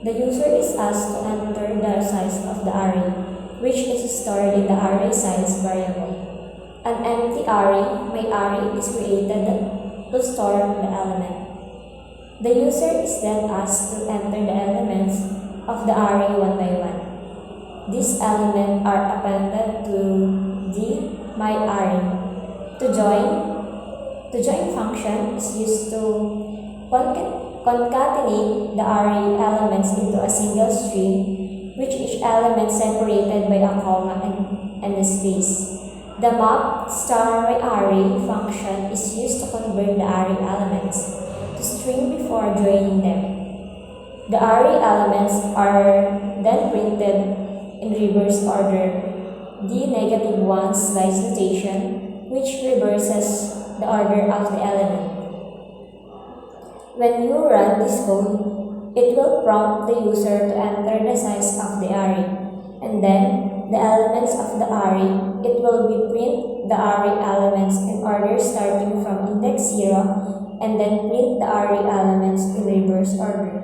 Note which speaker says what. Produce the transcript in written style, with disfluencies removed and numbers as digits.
Speaker 1: The user is asked to enter the size of the array, which is stored in the array size variable. An empty array is created to store the element. The user is then asked to enter the elements of the array one by one. These elements are appended to the myArray. To join function is used to concatenate the array elements into a single string, which each element separated by a comma and a space. The map star myArray function is used to convert the array elements to string before joining them. The array elements are then printed in reverse order, the -1 slice notation, which reverses the order of the element. When you run this code, it will prompt the user to enter the size of the array, and then the elements of the array. It will print the array elements in order starting from index 0 and then print the array elements in reverse order.